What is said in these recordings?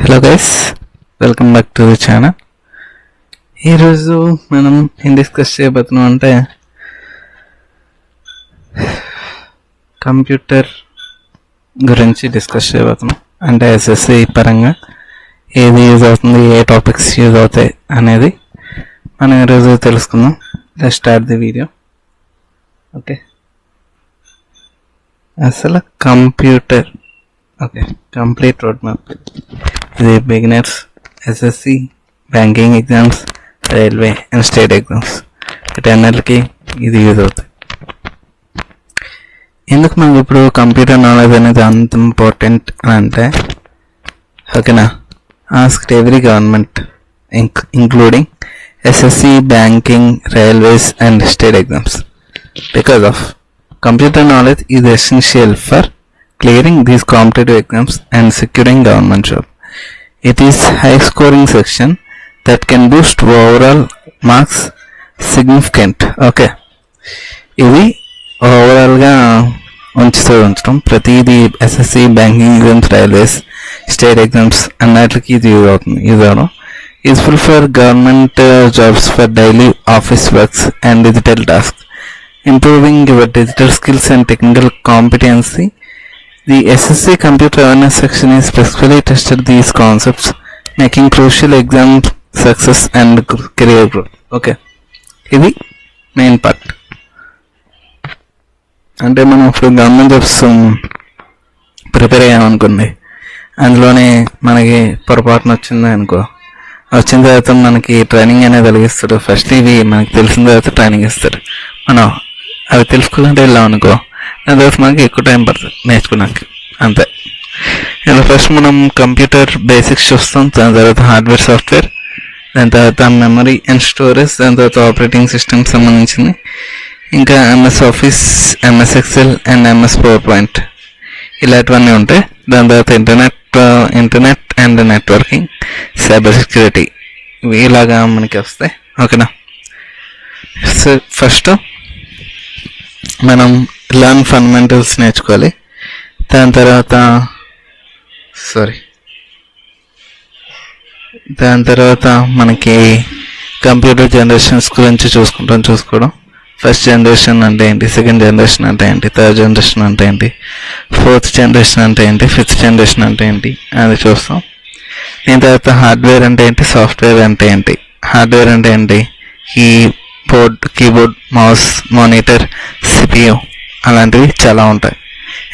Hello guys, welcome back to the channel. ఈరోజు మనం ఏం డిస్కస్ చేయబోతున్నాం అంటే కంప్యూటర్ గురించి డిస్కస్ చేయబోతున్నాం. అంటే ఎస్ఎస్సి పరంగా ఏది యూజ్ అవుతుంది, ఏ టాపిక్స్ యూజ్ అవుతాయి అనేది మనం ఈరోజు తెలుసుకుందాం. Let's start the video. Okay, అసలు కంప్యూటర్ కంప్లీట్ రోడ్ మ్యాప్. ఇది beginners, SSC, banking exams, railway and state exams వీటన్నిటికీ ఇది యూజ్ అవుతుంది. ఎందుకు మనకి ఇప్పుడు కంప్యూటర్ నాలెడ్జ్ అనేది అంత ఇంపార్టెంట్ అని అంటే, ఓకేనా, asked every government including SSC, banking, railways and state exams because of computer knowledge is essential for clearing these competitive exams and securing government job. It is high scoring section that can boost overall marks significant. Okay, ఇది ఓవరాల్గా ఉంచడం ప్రతిదీ SSC, banking exams, railways, state exams అన్నిటికీ ఇది use అవుతుంది. Useful for government jobs, for daily office works and digital tasks. Improving your digital skills and technical competency. The SSC Computer Awareness section is specifically tested these concepts, making crucial exam success and career growth. Okay, ఇది main part. అంటే మనం ఇప్పుడు government jobs prepare అయ్యామనుకోండి, అందులోనే మనకి పొరపాటున వచ్చింది అనుకో, వచ్చిన తర్వాత మనకి ట్రైనింగ్ అనేది కలిగిస్తాడు. ఫస్ట్ ఇవి మనకి తెలిసిన తర్వాత ట్రైనింగ్ ఇస్తాడు. మనం అవి తెలుసుకోవాలంటే వెళ్ళాం అనుకో, దాని తర్వాత మనకి ఎక్కువ టైం పడుతుంది నేర్చుకున్నాక, అంతే. ఇలా ఫస్ట్ మనం కంప్యూటర్ బేసిక్స్ చూస్తాం, దాని తర్వాత హార్డ్వేర్, సాఫ్ట్వేర్, దాని తర్వాత మెమరీ అండ్ స్టోరేజ్, దాని తర్వాత ఆపరేటింగ్ సిస్టమ్ సంబంధించింది, ఇంకా MS office, MS Excel and MS power point ఇలాంటివన్నీ ఉంటాయి. దాని తర్వాత internet and networking, cyber security, ఇవి ఇలాగా మనకి వస్తాయి. ఓకేనా, సో ఫస్ట్ మనం లర్న్ ఫండమెంటల్స్ నేర్చుకోవాలి. దాని తర్వాత మనకి కంప్యూటర్ జనరేషన్స్ గురించి చూసుకోవడం. ఫస్ట్ జనరేషన్ అంటే ఏంటి, సెకండ్ జనరేషన్ అంటే ఏంటి, థర్డ్ జనరేషన్ అంటే ఏంటి, ఫోర్త్ జనరేషన్ అంటే ఏంటి, ఫిఫ్త్ జనరేషన్ అంటే ఏంటి అది చూస్తాం. దీని తర్వాత హార్డ్వేర్ అంటే ఏంటి, సాఫ్ట్వేర్ అంటే ఏంటి. హార్డ్వేర్ అంటే ఏంటి, కీబోర్డ్, మౌస్, మానిటర్, సిపియు అలాంటివి చాలా ఉంటాయి.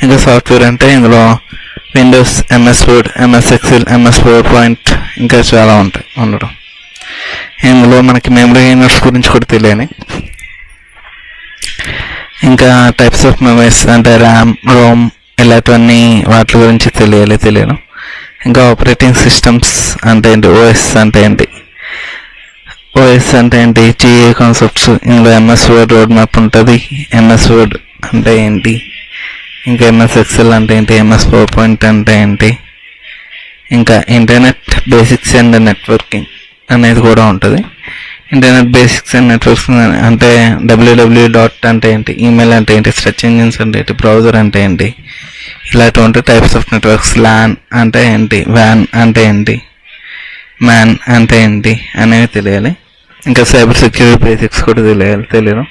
ఇంకా సాఫ్ట్వేర్ అంటే ఇందులో Windows, MS word, MS Excel, MS power point ఇంకా చాలా ఉంటాయి ఉండడం. ఇందులో మనకి మెమరీ యూనిట్స్ గురించి కూడా తెలియాలి. ఇంకా టైప్స్ ఆఫ్ మెమరీస్ అంటే ర్యామ్, రోమ్ ఇలాంటివన్నీ వాటి గురించి తెలియడం. ఇంకా ఆపరేటింగ్ సిస్టమ్స్ అంటే ఏంటి, ఓఎస్ అంటే ఏంటి, జిఏ కాన్సెప్ట్స్, ఇందులో ఎంఎస్ వర్డ్ రోడ్ మ్యాప్ ఉంటుంది. ఎంఎస్ వర్డ్ అంటే ఏంటి, ఇంకా ఎంఎస్ ఎక్సెల్ అంటే ఏంటి, ఎంఎస్ పవర్ పాయింట్ అంటే ఏంటి, ఇంకా ఇంటర్నెట్ బేసిక్స్ అండ్ నెట్వర్కింగ్ అనేది కూడా ఉంటుంది. ఇంటర్నెట్ బేసిక్స్ అండ్ నెట్వర్కింగ్ అంటే www అంటే ఏంటి, ఈమెయిల్ అంటే ఏంటి, సెర్చ్ ఇంజిన్స్ అంటే ఏంటి, బ్రౌజర్ అంటే ఏంటి, ఇలాంటి టైప్స్ ఆఫ్ నెట్వర్క్స్. ల్యాన్ అంటే ఏంటి, వ్యాన్ అంటే ఏంటి, మ్యాన్ అంటే ఏంటి అనేవి తెలియాలి. ఇంకా సైబర్ సెక్యూరిటీ బేసిక్స్ కూడా తెలియడం.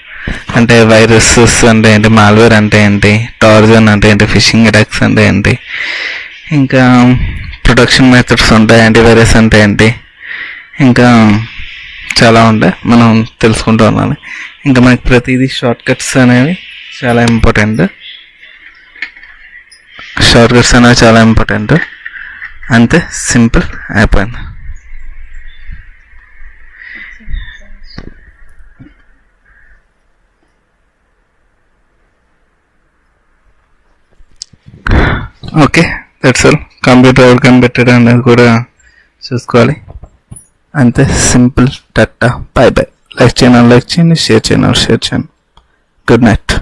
అంటే వైరసెస్ అంటే ఏంటి, మాల్వేర్ అంటే ఏంటి, టార్జన్ అంటే ఏంటి, ఫిషింగ్ అటాక్స్ అంటే ఏంటి, ఇంకా ప్రొటెక్షన్ మెథడ్స్ ఉంటాయి, యాంటీవైరస్ అంటే ఏంటి, ఇంకా చాలా ఉంటాయి, మనం తెలుసుకుంటూ ఉండాలి. ఇంకా మనకి ప్రతిదీ షార్ట్ కట్స్ అనేవి చాలా ఇంపార్టెంట్. అంతే, సింపుల్ అయిపోయింది. Okay, that's all. కంప్యూటర్ ఎవరు కనిపెట్టాడు అనేది కూడా చూసుకోవాలి. అంతే, simple. Tata, by by. Like చేయండి, షేర్ చేయండి. Good night.